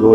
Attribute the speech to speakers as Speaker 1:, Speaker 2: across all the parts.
Speaker 1: 2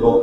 Speaker 1: 2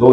Speaker 1: 2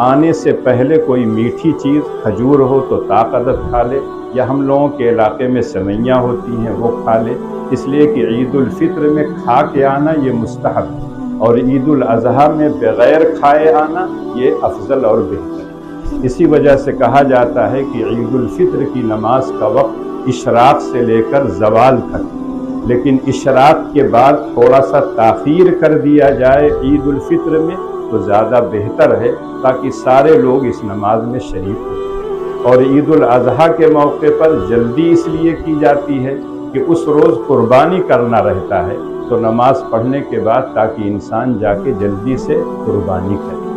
Speaker 1: آنے سے پہلے کوئی میٹھی چیز کھجور ہو تو طاقت کھا لے، یا ہم لوگوں کے علاقے میں سوئیاں ہوتی ہیں وہ کھا لے، اس لیے کہ عید الفطر میں کھا کے آنا یہ مستحب ہے، اور عید الاضحیٰ میں بغیر کھائے آنا یہ افضل اور بہتر ہے۔ اسی وجہ سے کہا جاتا ہے کہ عید الفطر کی نماز کا وقت اشراق سے لے کر زوال تک، لیکن اشراق کے بعد تھوڑا سا تاخیر کر دیا جائے عید الفطر میں تو زیادہ بہتر ہے، تاکہ سارے لوگ اس نماز میں شریک ہوں۔ اور عید الاضحیٰ کے موقع پر جلدی اس لیے کی جاتی ہے کہ اس روز قربانی کرنا رہتا ہے، تو نماز پڑھنے کے بعد تاکہ انسان جا کے جلدی سے قربانی کرے۔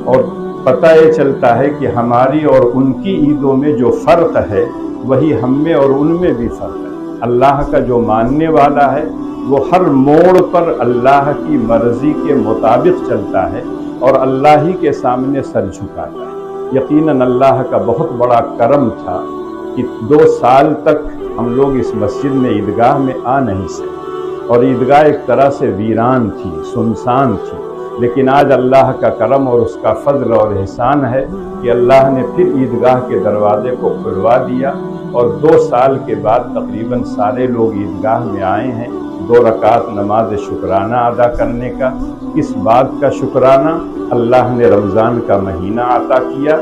Speaker 1: اور پتہ یہ چلتا ہے کہ ہماری اور ان کی عیدوں میں جو فرق ہے وہی ہم میں اور ان میں بھی فرق ہے۔ اللہ کا جو ماننے والا ہے وہ ہر موڑ پر اللہ کی مرضی کے مطابق چلتا ہے اور اللہ ہی کے سامنے سر جھکاتا ہے۔ یقیناً اللہ کا بہت بڑا کرم تھا کہ 2 سال تک ہم لوگ اس مسجد میں عیدگاہ میں آ نہیں سکے، اور عیدگاہ ایک طرح سے ویران تھی، سنسان تھی، لیکن آج اللہ کا کرم اور اس کا فضل اور احسان ہے کہ اللہ نے پھر عیدگاہ کے دروازے کو کھلوا دیا، اور 2 سال کے بعد تقریباً سارے لوگ عیدگاہ میں آئے ہیں 2 رکعت نماز شکرانہ ادا کرنے کا۔ اس بات کا شکرانہ اللہ نے رمضان کا مہینہ عطا کیا،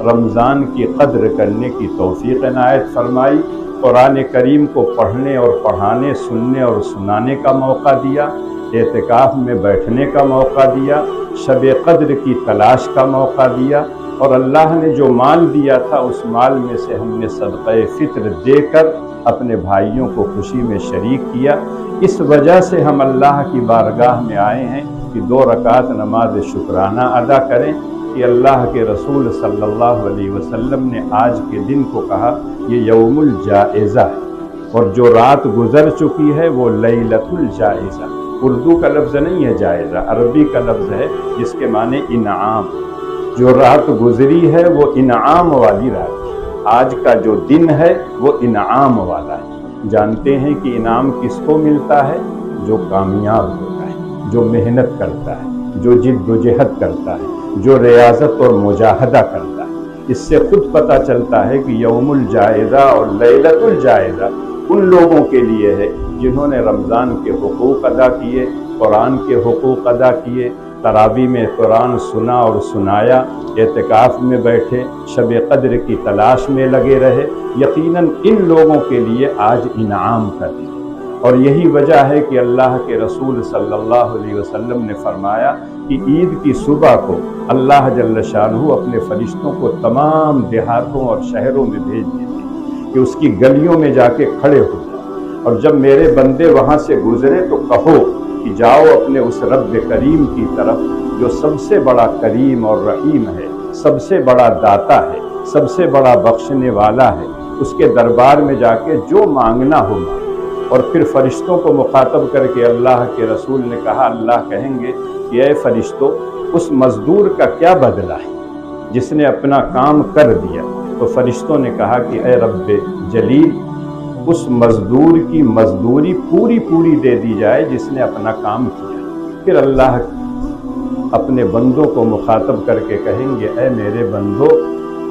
Speaker 1: رمضان کی قدر کرنے کی توفیق عنایت فرمائی، قرآن کریم کو پڑھنے اور پڑھانے، سننے اور سنانے کا موقع دیا، اعتکاف میں بیٹھنے کا موقع دیا، شب قدر کی تلاش کا موقع دیا، اور اللہ نے جو مال دیا تھا اس مال میں سے ہم نے صدقہ فطر دے کر اپنے بھائیوں کو خوشی میں شریک کیا۔ اس وجہ سے ہم اللہ کی بارگاہ میں آئے ہیں کہ 2 رکعت نماز شکرانہ ادا کریں، کہ اللہ کے رسول صلی اللہ علیہ وسلم نے آج کے دن کو کہا یہ یوم الجائزہ ہے، اور جو رات گزر چکی ہے وہ لیلۃ الجائزہ، اردو کا لفظ نہیں ہے جائزہ، عربی کا لفظ ہے جس کے معنی انعام۔ جو رات گزری ہے وہ انعام والی رات ہے، آج کا جو دن ہے وہ انعام والا ہے۔ جانتے ہیں کہ انعام کس کو ملتا ہے؟ جو کامیاب ہوتا ہے، جو محنت کرتا ہے، جو جد و جہد کرتا ہے، جو ریاضت اور مجاہدہ کرتا ہے۔ اس سے خود پتہ چلتا ہے کہ یوم الجائزہ اور لیلۃ الجائزہ ان لوگوں کے لیے ہے جنہوں نے رمضان کے حقوق ادا کیے، قرآن کے حقوق ادا کیے، تراویح میں قرآن سنا اور سنایا، اعتکاف میں بیٹھے، شب قدر کی تلاش میں لگے رہے۔ یقیناً ان لوگوں کے لیے آج انعام کا دن، اور یہی وجہ ہے کہ اللہ کے رسول صلی اللہ علیہ وسلم نے فرمایا کہ عید کی صبح کو اللہ جل شانہ اپنے فرشتوں کو تمام دیہاتوں اور شہروں میں بھیج دیتے کہ اس کی گلیوں میں جا کے کھڑے ہو جائیں، اور جب میرے بندے وہاں سے گزرے تو کہو کہ جاؤ اپنے اس رب کریم کی طرف جو سب سے بڑا کریم اور رحیم ہے، سب سے بڑا داتا ہے، سب سے بڑا بخشنے والا ہے، اس کے دربار میں جا کے جو مانگنا ہو مانگو۔ اور پھر فرشتوں کو مخاطب کر کے اللہ کے رسول نے کہا، اللہ کہیں گے کہ اے فرشتوں، اس مزدور کا کیا بدلہ ہے جس نے اپنا کام کر دیا؟ تو فرشتوں نے کہا کہ اے رب جلیل، اس مزدور کی مزدوری پوری دے دی جائے جس نے اپنا کام کیا۔ پھر اللہ اپنے بندوں کو مخاطب کر کے کہیں گے، اے میرے بندو،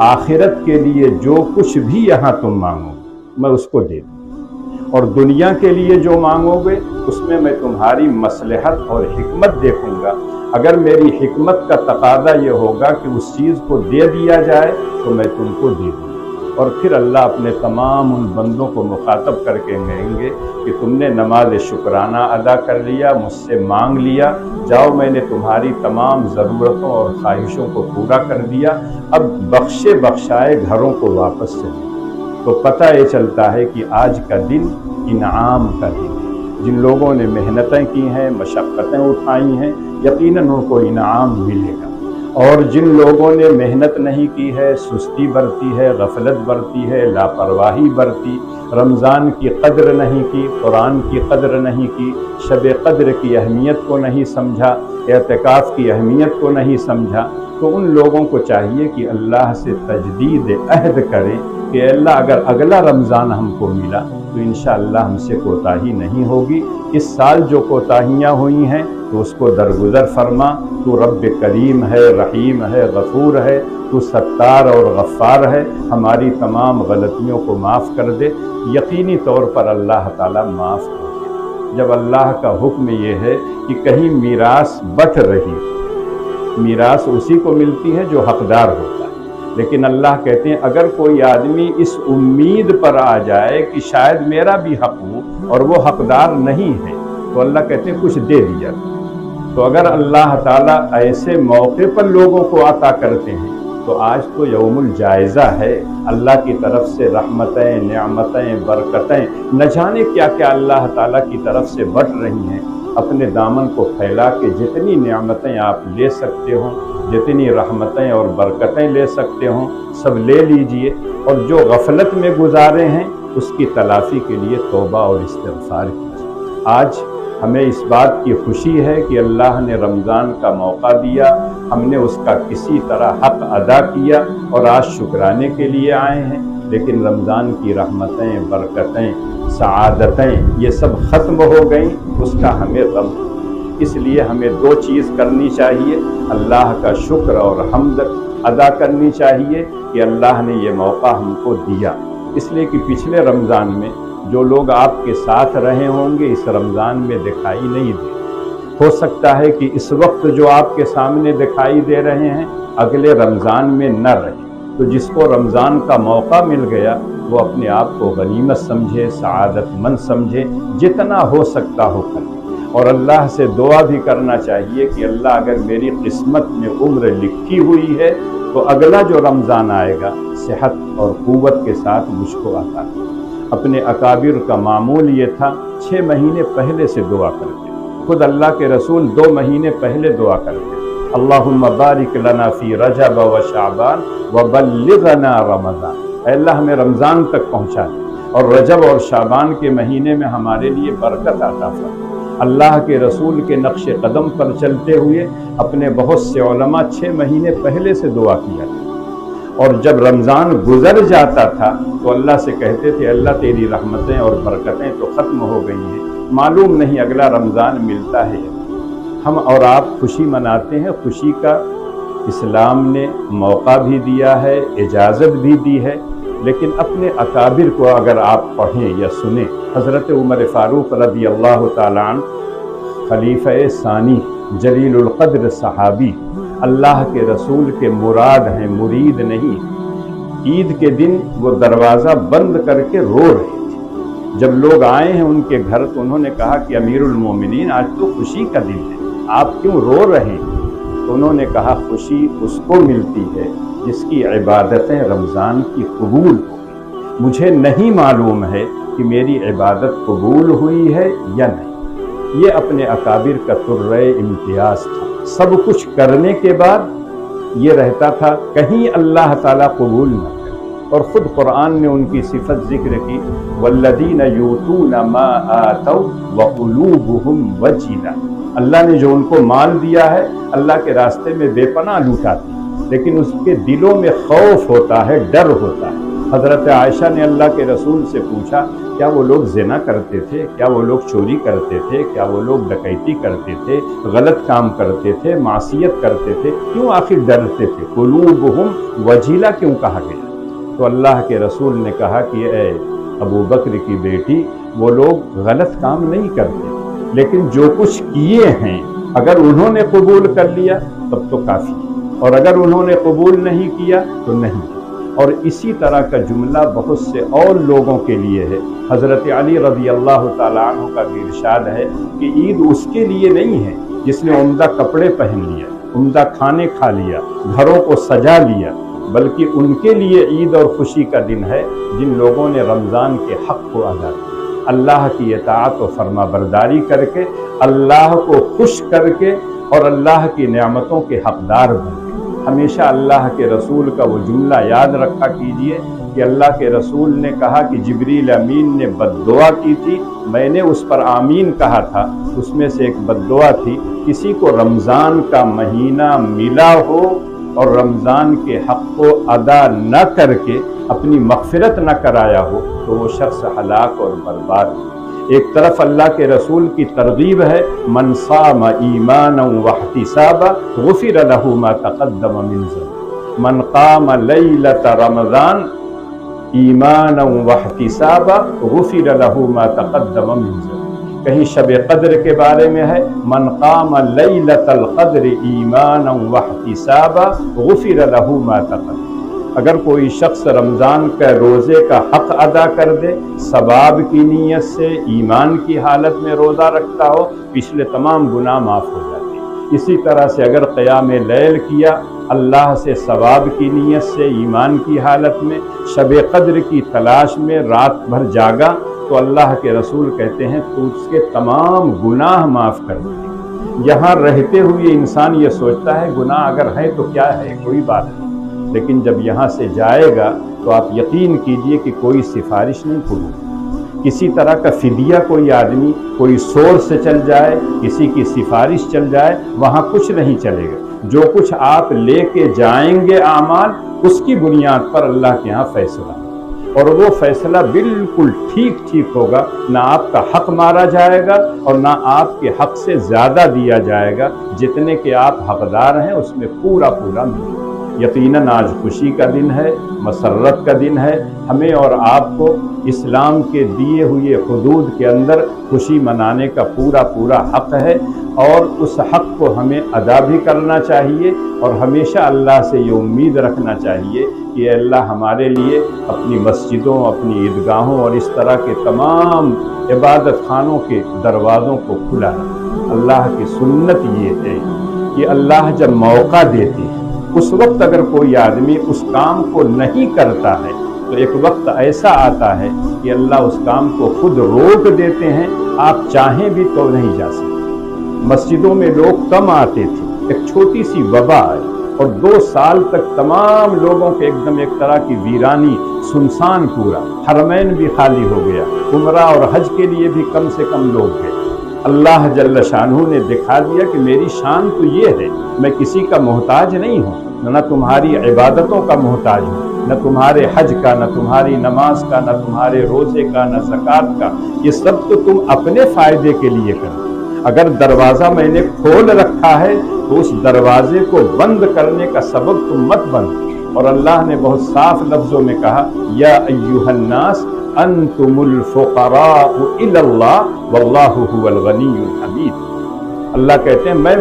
Speaker 1: آخرت کے لیے جو کچھ بھی یہاں تم مانگو میں اس کو دے دوں، اور دنیا کے لیے جو مانگو گے اس میں تمہاری مصلحت اور حکمت دیکھوں گا۔ اگر میری حکمت کا تقاضا یہ ہوگا کہ اس چیز کو دے دیا جائے تو میں تم کو دے دوں۔ اور پھر اللہ اپنے تمام ان بندوں کو مخاطب کر کے کہیں گے کہ تم نے نماز شکرانہ ادا کر لیا، مجھ سے مانگ لیا، جاؤ میں نے تمہاری تمام ضرورتوں اور خواہشوں کو پورا کر دیا، اب بخشے بخشائے گھروں کو واپس چلیں۔ تو پتہ یہ چلتا ہے کہ آج کا دن انعام کا دن ہے۔ جن لوگوں نے محنتیں کی ہیں، مشقتیں اٹھائی ہیں، یقیناً ان کو انعام ملے گا، اور جن لوگوں نے محنت نہیں کی ہے، سستی برتی ہے، غفلت برتی ہے، لاپرواہی برتی، رمضان کی قدر نہیں کی، قرآن کی قدر نہیں کی، شب قدر کی اہمیت کو نہیں سمجھا، اعتکاف کی اہمیت کو نہیں سمجھا، تو ان لوگوں کو چاہیے کہ اللہ سے تجدید عہد کریں کہ اللہ اگر اگلا رمضان ہم کو ملا تو انشاءاللہ ہم سے کوتاہی نہیں ہوگی، اس سال جو کوتاہیاں ہوئی ہیں تو اس کو درگزر فرما، تو رب کریم ہے، رحیم ہے، غفور ہے، تو ستار اور غفار ہے، ہماری تمام غلطیوں کو معاف کر دے۔ یقینی طور پر اللہ تعالیٰ معاف کر دے۔ جب اللہ کا حکم یہ ہے کہ کہیں میراث بٹ رہی، میراث اسی کو ملتی ہے جو حقدار ہوتا ہے، لیکن اللہ کہتے ہیں اگر کوئی آدمی اس امید پر آ جائے کہ شاید میرا بھی حق ہو اور وہ حقدار نہیں ہے تو اللہ کہتے ہیں کچھ دے دیا۔ تو اگر اللہ تعالیٰ ایسے موقع پر لوگوں کو عطا کرتے ہیں تو آج تو یوم الجائزہ ہے، اللہ کی طرف سے رحمتیں، نعمتیں، برکتیں، نہ جانے کیا کیا اللہ تعالیٰ کی طرف سے بٹ رہی ہیں۔ اپنے دامن کو پھیلا کے جتنی نعمتیں آپ لے سکتے ہوں، جتنی رحمتیں اور برکتیں لے سکتے ہوں سب لے لیجئے، اور جو غفلت میں گزارے ہیں اس کی تلافی کے لیے توبہ اور استغفار کیجیے۔ آج ہمیں اس بات کی خوشی ہے کہ اللہ نے رمضان کا موقع دیا، ہم نے اس کا کسی طرح حق ادا کیا اور آج شکرانے کے لیے آئے ہیں، لیکن رمضان کی رحمتیں، برکتیں، سعادتیں یہ سب ختم ہو گئیں، اس کا ہمیں غم ہے۔ اس لیے ہمیں دو چیز کرنی چاہیے، اللہ کا شکر اور حمد ادا کرنی چاہیے کہ اللہ نے یہ موقع ہم کو دیا، اس لیے کہ پچھلے رمضان میں جو لوگ آپ کے ساتھ رہے ہوں گے اس رمضان میں دکھائی نہیں دے، ہو سکتا ہے کہ اس وقت جو آپ کے سامنے دکھائی دے رہے ہیں اگلے رمضان میں نہ رہے، تو جس کو رمضان کا موقع مل گیا وہ اپنے آپ کو غنیمت سمجھے، سعادت مند سمجھے، جتنا ہو سکتا ہو کرے، اور اللہ سے دعا بھی کرنا چاہیے کہ اللہ اگر میری قسمت میں عمر لکھی ہوئی ہے تو اگلا جو رمضان آئے گا صحت اور قوت کے ساتھ مجھ کو عطا کرے۔ اپنے اکابر کا معمول یہ تھا 6 مہینے پہلے سے دعا کرتے، خود اللہ کے رسول 2 مہینے پہلے دعا کرتے، اللہم بارک لنا فی رجب و شعبان وبلغنا رمضان، اے اللہ ہمیں رمضان تک پہنچا دے اور رجب اور شعبان کے مہینے میں ہمارے لیے برکت عطا فرما۔ اللہ کے رسول کے نقش قدم پر چلتے ہوئے اپنے بہت سے علماء 6 مہینے پہلے سے دعا کیا تھا، اور جب رمضان گزر جاتا تھا تو اللہ سے کہتے تھے اللہ تیری رحمتیں اور برکتیں تو ختم ہو گئی ہیں، معلوم نہیں اگلا رمضان ملتا ہے۔ ہم اور آپ خوشی مناتے ہیں، خوشی کا اسلام نے موقع بھی دیا ہے، اجازت بھی دی ہے، لیکن اپنے اکابر کو اگر آپ پڑھیں یا سنیں، حضرت عمر فاروق رضی اللہ تعالیٰ عنہ خلیفہ ثانی جلیل القدر صحابی، اللہ کے رسول کے مراد ہیں، مرید نہیں۔ عید کے دن وہ دروازہ بند کر کے رو رہے تھے، جب لوگ آئے ہیں ان کے گھر تو انہوں نے کہا کہ امیر المومنین آج تو خوشی کا دن ہے، آپ کیوں رو رہے ہیں؟ تو انہوں نے کہا خوشی اس کو ملتی ہے جس کی عبادتیں رمضان کی قبول ہوئی، مجھے نہیں معلوم ہے کہ میری عبادت قبول ہوئی ہے یا نہیں۔ یہ اپنے اکابر کا طرۂ امتیاز تھا، سب کچھ کرنے کے بعد یہ رہتا تھا کہیں اللہ تعالیٰ قبول نہ کرے، اور خود قرآن نے ان کی صفت ذکر کی، والذین یؤتون ما آتوا وقلوبہم وجلہ، اللہ نے جو ان کو مال دیا ہے اللہ کے راستے میں بے پناہ لوٹاتے ہیں، لیکن اس کے دلوں میں خوف ہوتا ہے، ڈر ہوتا ہے۔ حضرت عائشہ نے اللہ کے رسول سے پوچھا کیا وہ لوگ زنا کرتے تھے، کیا وہ لوگ چوری کرتے تھے، کیا وہ لوگ ڈکیتی کرتے تھے، غلط کام کرتے تھے، معصیت کرتے تھے، کیوں آخر ڈرتے تھے؟ قلوبہم وجیلہ کیوں کہا گیا؟ تو اللہ کے رسول نے کہا کہ اے ابو بکر کی بیٹی، وہ لوگ غلط کام نہیں کرتے، لیکن جو کچھ کیے ہیں اگر انہوں نے قبول کر لیا تب تو کافی، اور اگر انہوں نے قبول نہیں کیا تو نہیں۔ اور اسی طرح کا جملہ بہت سے اور لوگوں کے لیے ہے۔ حضرت علی رضی اللہ تعالیٰ عنہ کا بھی ارشاد ہے کہ عید اس کے لیے نہیں ہے جس نے عمدہ کپڑے پہن لیا، عمدہ کھانے کھا لیا، گھروں کو سجا لیا، بلکہ ان کے لیے عید اور خوشی کا دن ہے جن لوگوں نے رمضان کے حق کو ادا کیا، اللہ کی اطاعت و فرما برداری کر کے، اللہ کو خوش کر کے اور اللہ کی نعمتوں کے حقدار بن گئے۔ ہمیشہ اللہ کے رسول کا وہ جملہ یاد رکھا کیجئے کہ اللہ کے رسول نے کہا کہ جبریل امین نے بد دعا کی تھی، میں نے اس پر آمین کہا تھا، اس میں سے ایک بد دعا تھی کسی کو رمضان کا مہینہ ملا ہو اور رمضان کے حق کو ادا نہ کر کے اپنی مغفرت نہ کرایا ہو تو وہ شخص ہلاک اور برباد ہے۔ ایک طرف اللہ کے رسول کی ترغیب ہے، من صام ایمانا واحتسابا غفر له ما تقدم من ذنبه، من قام لیلۃ رمضان ایمانا واحتسابا غفر له ما تقدم من ذنبه۔ کہیں شب قدر کے بارے میں ہے، من قام لیلۃ القدر ایمانا واحتسابا غفر له ما تقدم۔ اگر کوئی شخص رمضان کا روزے کا حق ادا کر دے، ثواب کی نیت سے، ایمان کی حالت میں روزہ رکھتا ہو، پچھلے تمام گناہ معاف ہو جاتے ہیں۔ اسی طرح سے اگر قیام لیل کیا، اللہ سے ثواب کی نیت سے، ایمان کی حالت میں، شب قدر کی تلاش میں رات بھر جاگا، تو اللہ کے رسول کہتے ہیں تو اس کے تمام گناہ معاف کر دیں۔ یہاں رہتے ہوئے انسان یہ سوچتا ہے گناہ اگر ہے تو کیا ہے، کوئی بات نہیں، لیکن جب یہاں سے جائے گا تو آپ یقین کیجئے کہ کوئی سفارش نہیں پوری۔ کسی طرح کا فدیہ کوئی آدمی کوئی سورس سے چل جائے، کسی کی سفارش چل جائے، وہاں کچھ نہیں چلے گا۔ جو کچھ آپ لے کے جائیں گے اعمال، اس کی بنیاد پر اللہ کے ہاں فیصلہ، اور وہ فیصلہ بالکل ٹھیک ہوگا، نہ آپ کا حق مارا جائے گا اور نہ آپ کے حق سے زیادہ دیا جائے گا، جتنے کہ آپ حقدار ہیں اس میں پورا ملے گا۔ یقیناً آج خوشی کا دن ہے، مسرت کا دن ہے، ہمیں اور آپ کو اسلام کے دیے ہوئے حدود کے اندر خوشی منانے کا پورا حق ہے، اور اس حق کو ہمیں ادا بھی کرنا چاہیے، اور ہمیشہ اللہ سے یہ امید رکھنا چاہیے کہ اے اللہ ہمارے لیے اپنی مسجدوں، اپنی عیدگاہوں اور اس طرح کے تمام عبادت خانوں کے دروازوں کو کھلا رکھ۔ اللہ کی سنت یہ ہے کہ اللہ جب موقع دیتے ہیں، اس وقت اگر کوئی آدمی اس کام کو نہیں کرتا ہے تو ایک وقت ایسا آتا ہے کہ اللہ اس کام کو خود روک دیتے ہیں، آپ چاہیں بھی تو نہیں جا سکتے۔ مسجدوں میں لوگ کم آتے تھے، ایک چھوٹی سی وبا آئی اور 2 سال تک تمام لوگوں کے ایک طرح کی ویرانی، سنسان پورا، حرمین بھی خالی ہو گیا، عمرہ اور حج کے لیے بھی کم سے کم لوگ گئے۔ اللہ جل شانہ نے دکھا دیا کہ میری شان تو یہ ہے، میں کسی کا محتاج نہیں ہوں، نہ تمہاری عبادتوں کا محتاج ہوں، نہ تمہارے حج کا، نہ تمہاری نماز کا، نہ تمہارے روزے کا، نہ زکوٰۃ کا، یہ سب تو تم اپنے فائدے کے لیے کرو۔ اگر دروازہ میں نے کھول رکھا ہے تو اس دروازے کو بند کرنے کا سبب تم مت بند۔ اور اللہ نے بہت صاف لفظوں میں کہا، یا ایھا الناس انتم الفقراء الی اللہ واللہ هو الغنی الحمید۔ اللہ کہتے ہیں میں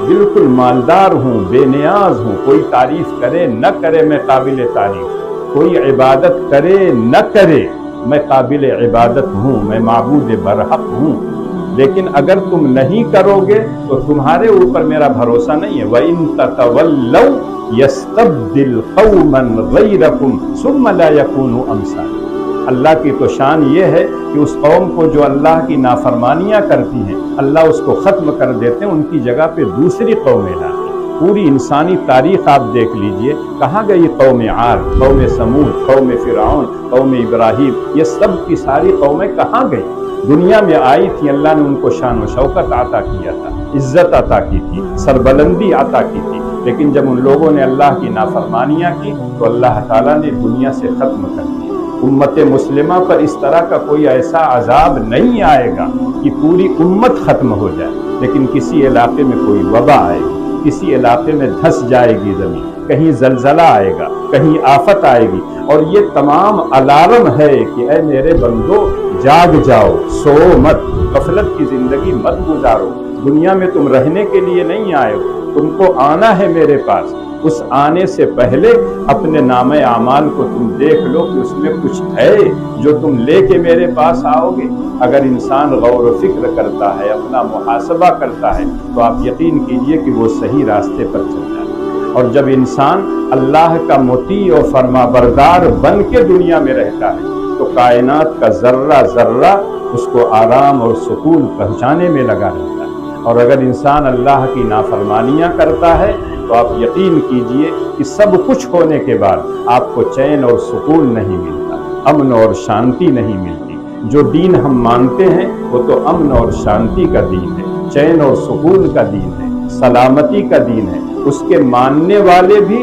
Speaker 1: بالکل مالدار ہوں، بے نیاز ہوں، کوئی تعریف کرے نہ کرے میں قابل تعریف، کوئی عبادت کرے نہ کرے میں قابل عبادت ہوں، میں معبود برحق ہوں۔ لیکن اگر تم نہیں کرو گے تو تمہارے اوپر میرا بھروسہ نہیں ہے۔ وَإِن تَتَوَلَّوْا يَسْتَبْدِلْ قَوْمًا غَيْرَكُمْ ثُمَّ لَا يَكُونُوا أَمْثَالَكُمْ۔ اللہ کی تو شان یہ ہے کہ اس قوم کو جو اللہ کی نافرمانیاں کرتی ہیں، اللہ اس کو ختم کر دیتے ہیں، ان کی جگہ پہ دوسری قومیں لاتے ہیں۔ پوری انسانی تاریخ آپ دیکھ لیجئے، کہاں گئی قوم عاد، قوم سمود، قوم فرعون، قوم ابراہیم، یہ سب کی ساری قومیں کہاں گئی؟ دنیا میں آئی تھی، اللہ نے ان کو شان و شوکت عطا کیا تھا، عزت عطا کی تھی، سربلندی عطا کی تھی، لیکن جب ان لوگوں نے اللہ کی نافرمانیاں کی تو اللہ تعالیٰ نے دنیا سے ختم کر دیا۔ امت مسلمہ پر اس طرح کا کوئی ایسا عذاب نہیں آئے گا کہ پوری امت ختم ہو جائے، لیکن کسی علاقے میں کوئی وبا آئے گی، کسی علاقے میں دھس جائے گی زمین، کہیں زلزلہ آئے گا، کہیں آفت آئے گی، اور یہ تمام الارم ہے کہ اے میرے بندو جاگ جاؤ، سو مت، غفلت کی زندگی مت گزارو۔ دنیا میں تم رہنے کے لیے نہیں آئے ہو، تم کو آنا ہے میرے پاس۔ اس آنے سے پہلے اپنے نام اعمال کو تم دیکھ لو کہ اس میں کچھ ہے جو تم لے کے میرے پاس آؤ گے۔ اگر انسان غور و فکر کرتا ہے، اپنا محاسبہ کرتا ہے، تو آپ یقین کیجئے کہ وہ صحیح راستے پر چلتا ہے۔ اور جب انسان اللہ کا مطیع و فرما بردار بن کے دنیا میں رہتا ہے تو کائنات کا ذرہ ذرہ اس کو آرام اور سکون پہنچانے میں لگا رہتا ہے۔ اور اگر انسان اللہ کی نافرمانیاں کرتا ہے تو آپ یقین کیجئے کہ سب کچھ ہونے کے بعد آپ کو چین اور سکون نہیں ملتا، امن اور شانتی نہیں ملتی۔ جو دین ہم مانتے ہیں وہ تو امن اور شانتی کا دین ہے، چین اور سکون کا دین ہے، سلامتی کا دین ہے۔ اس کے ماننے والے بھی